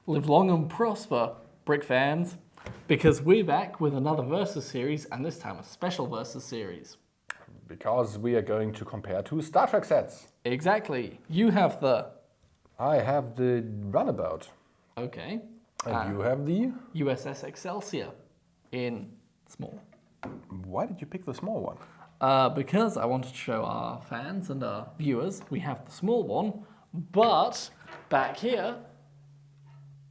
Live long and prosper, Brixx fans, because we're back with another Versus series, and this time a special Versus series. Because we are going to compare two Star Trek sets. Exactly. You have the... I have the Runabout. Okay. And you have the... U.S.S. Excelsior in small. Why did you pick the small one? Because I wanted to show our fans and our viewers we have the small one, but back here,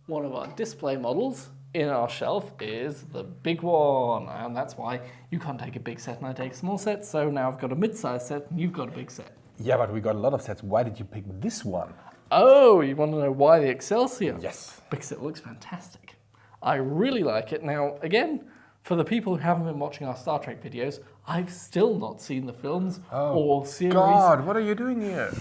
one of our display models in our shelf is the big one, and that's why you can't take a big set and I take a small set, so now I've got a mid-sized set and you've got a big set. Yeah, but we got a lot of sets. Why did you pick this one? Oh, you want to know why the Excelsior? Yes. Because it looks fantastic. I really like it. Now, again, for the people who haven't been watching our Star Trek videos, I've still not seen the films or series. God, what are you doing here?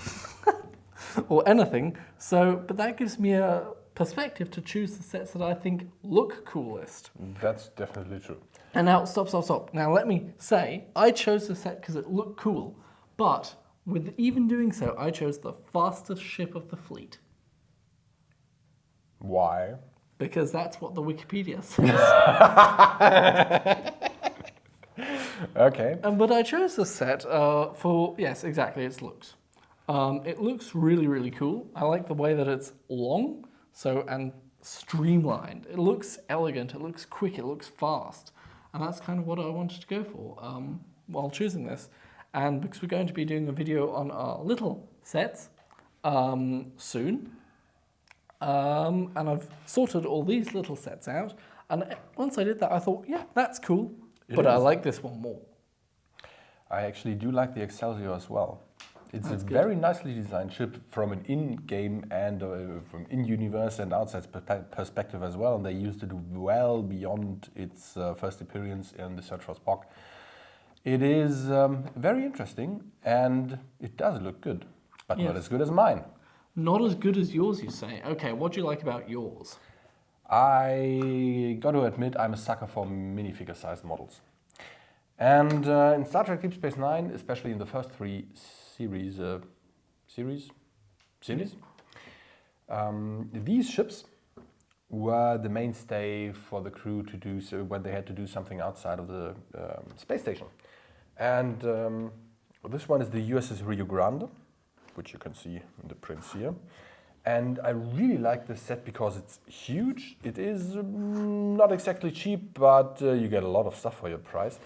or anything. So, but that gives me a perspective to choose the sets that I think look coolest. That's definitely true. And now, stop. Now, let me say, I chose the set because it looked cool, but with even doing so, I chose the fastest ship of the fleet. Why? Because that's what the Wikipedia says. Okay. But I chose this set for, yes, exactly, its looks. It looks really, really cool. I like the way that it's long and streamlined. It looks elegant, it looks quick, it looks fast. And that's kind of what I wanted to go for while choosing this. And because we're going to be doing a video on our little sets soon, and I've sorted all these little sets out. And once I did that, I thought, yeah, that's cool. But I like this one more. I actually do like the Excelsior as well. It's That's a good. very nicely designed ship from an in-game and from in-universe and outside perspective as well. And they used it well beyond its first appearance in the Search for Spock. It is very interesting and it does look good, but not Yes. as good as mine. Not as good as yours, you say. Okay, what do you like about yours? I got to admit, I'm a sucker for minifigure-sized models. And in Star Trek Deep Space Nine, especially in the first three series, these ships were the mainstay for the crew to do so when they had to do something outside of the space station. And this one is the U.S.S. Rio Grande, which you can see in the prints here. And I really like this set because it's huge. It is not exactly cheap, but you get a lot of stuff for your price.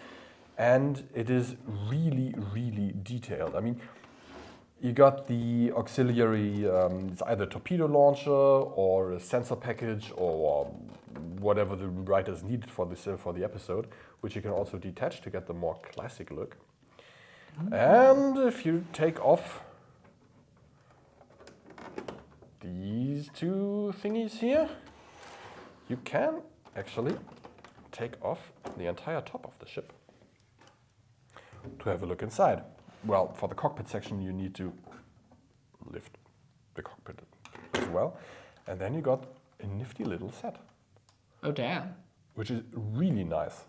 And it is really, really detailed. I mean, you got the auxiliary, it's either torpedo launcher or a sensor package or whatever the writers needed for this for the episode, which you can also detach to get the more classic look. And if you take off these two thingies here, you can actually take off the entire top of the ship to have a look inside. Well, for the cockpit section, you need to lift the cockpit as well. And then you got a nifty little set. Oh, damn. Which is really nice.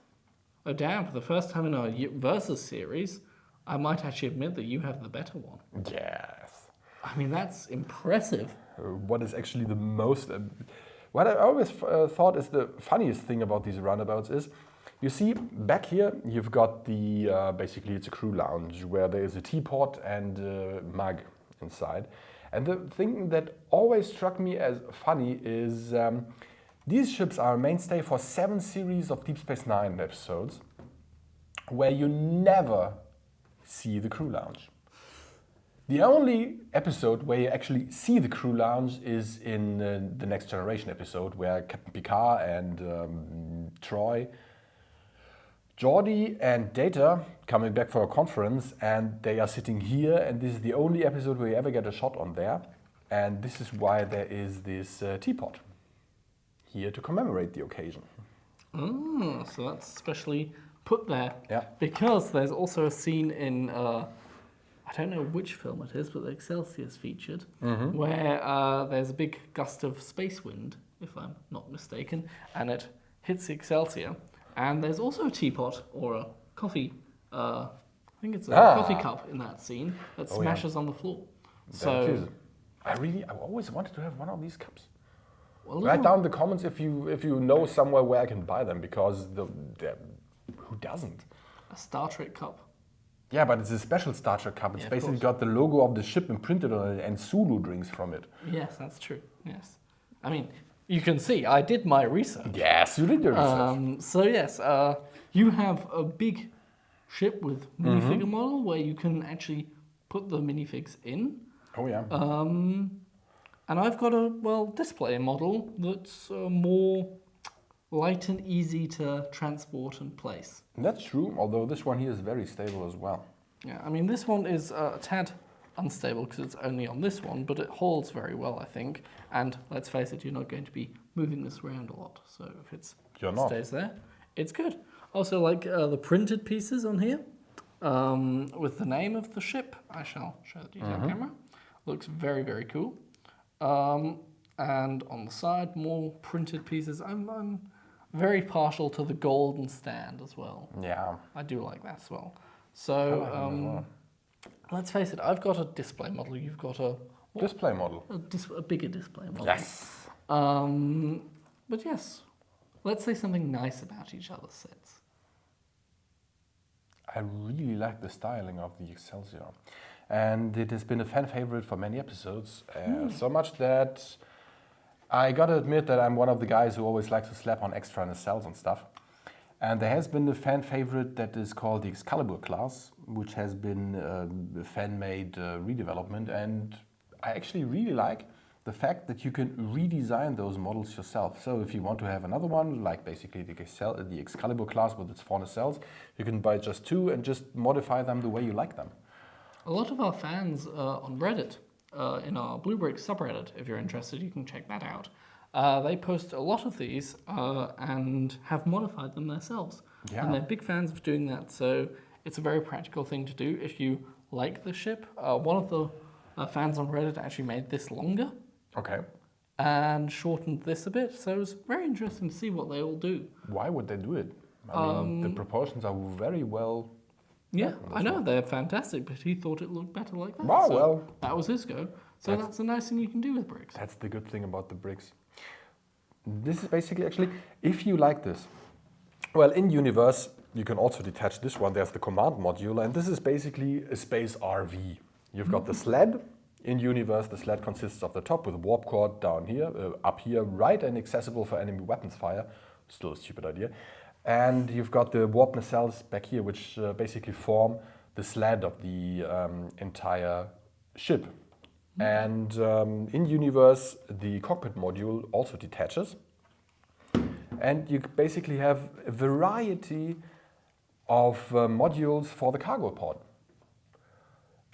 Oh, damn. For the first time in our Versus series, I might actually admit that you have the better one. Yes. I mean, that's impressive. What is actually the most... what I always thought is the funniest thing about these runabouts is, you see, back here, you've got the, basically it's a crew lounge where there is a teapot and a mug inside. And the thing that always struck me as funny is these ships are a mainstay for 7 series of Deep Space Nine episodes where you never see the crew lounge. The only episode where you actually see the crew lounge is in the Next Generation episode where Captain Picard and Troy, Geordi and Data coming back for a conference, and they are sitting here, and this is the only episode where you ever get a shot on there. And this is why there is this teapot here to commemorate the occasion. Oh, so that's specially put there. Yeah. Because there's also a scene in, I don't know which film it is, but the Excelsior's featured, where there's a big gust of space wind, if I'm not mistaken, and it hits the Excelsior. And there's also a teapot or a coffee, I think it's a coffee cup in that scene that smashes on the floor. That is. I always wanted to have one of these cups. Well, Write down in the comments if you know somewhere where I can buy them, because who doesn't? A Star Trek cup. Yeah, but it's a special Star Trek cup. It's Yeah, of basically course. got the logo of the ship imprinted on it and Sulu drinks from it. Yes, that's true. Yes. I mean, you can see I did my research. Yes, you did your research. So yes, you have a big ship with minifigure model where you can actually put the minifigs in. Oh yeah. And I've got a, display model that's more light and easy to transport and place. That's true, although this one here is very stable as well. Yeah, I mean, this one is a tad unstable because it's only on this one, but it holds very well, I think. And let's face it, you're not going to be moving this around a lot. So if it stays there, it's good. Also, like the printed pieces on here with the name of the ship. I shall show the detail camera. Looks very, very cool. And on the side, more printed pieces. I'm very partial to the golden stand as well. Yeah. I do like that as well. So, let's face it, I've got a display model, you've got a... Display model. A bigger display model. Yes. But yes, let's say something nice about each other's sets. I really like the styling of the Excelsior. And it has been a fan favorite for many episodes. So much that I gotta admit that I'm one of the guys who always likes to slap on extra nacelles and stuff. And there has been a fan favorite that is called the Excalibur class, which has been a fan-made redevelopment. And I actually really like the fact that you can redesign those models yourself. So if you want to have another one, like basically the Excalibur class with its 4 nacelles, you can buy just 2 and just modify them the way you like them. A lot of our fans on Reddit, in our BlueBrixx subreddit, if you're interested, you can check that out. They post a lot of these and have modified them themselves. Yeah. And they're big fans of doing that, so it's a very practical thing to do if you like the ship. One of the fans on Reddit actually made this longer. Okay. And shortened this a bit, so it was very interesting to see what they all do. Why would they do it? I mean, the proportions are very well... Yeah, I know, they're fantastic, but he thought it looked better like that. Wow, so well... that was his go. So that's a nice thing you can do with Brixx. That's the good thing about the Brixx. This is basically, actually, if you like this, well, in universe, you can also detach this one. There's the command module, and this is basically a space RV. You've got the sled. In universe, the sled consists of the top with a warp core down here, up here, right, and accessible for enemy weapons fire. Still a stupid idea. And you've got the warp nacelles back here, which basically form the sled of the entire ship. And in universe, the cockpit module also detaches. And you basically have a variety of modules for the cargo pod.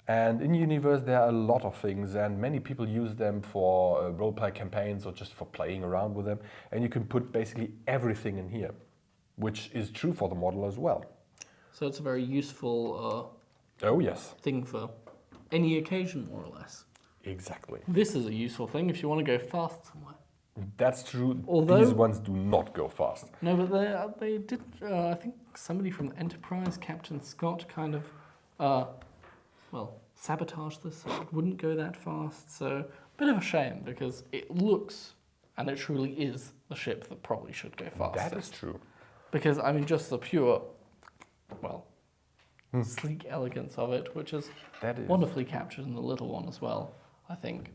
And in universe, there are a lot of things, and many people use them for roleplay campaigns or just for playing around with them. And you can put basically everything in here, which is true for the model as well. So it's a very useful Oh yes, thing for any occasion, more or less. exactly. This is a useful thing if you want to go fast somewhere. That's true. Although- These ones do not go fast. No, but they did. I think somebody from the Enterprise, Captain Scott, kind of, sabotaged this so it wouldn't go that fast. So, bit of a shame because it looks, and it truly is, the ship that probably should go faster. That is true. Because, I mean, just the pure, sleek elegance of it, which is That is. wonderfully captured in the little one as well, I think.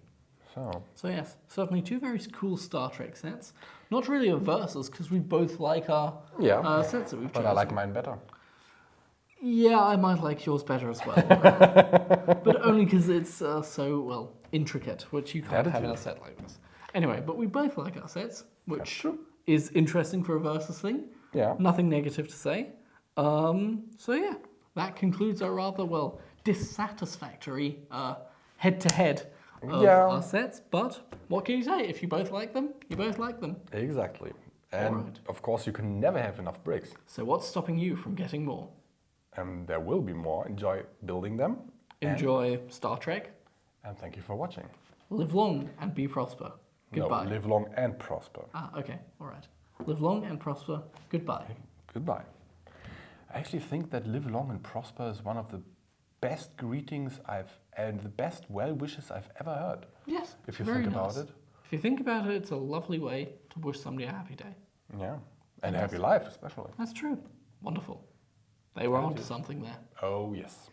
So, yes, certainly 2 very cool Star Trek sets. Not really a versus, because we both like our sets that we've chosen. but I like mine better. Yeah, I might like yours better as well. But only because it's so, intricate, which you can't have in a set like this. Anyway, but we both like our sets, which is interesting for a versus thing. Yeah. Nothing negative to say. That concludes our rather, dissatisfactory head-to-head of our sets. But what can you say? If you both like them, you both like them. Exactly. And of course, you can never have enough Brixx. So what's stopping you from getting more? And there will be more. Enjoy building them. Enjoy Star Trek. And thank you for watching. Live long and be prosper. Goodbye. No, live long and prosper. Okay, all right. Live long and prosper. Goodbye. Goodbye. I actually think that live long and prosper is one of the best greetings and the best well wishes I've ever heard. Yes. If you very think about nice. it. If you think about it, it's a lovely way to wish somebody a happy day. Yeah, and a happy life especially. That's true. Wonderful. They were That onto is. something there. Oh yes.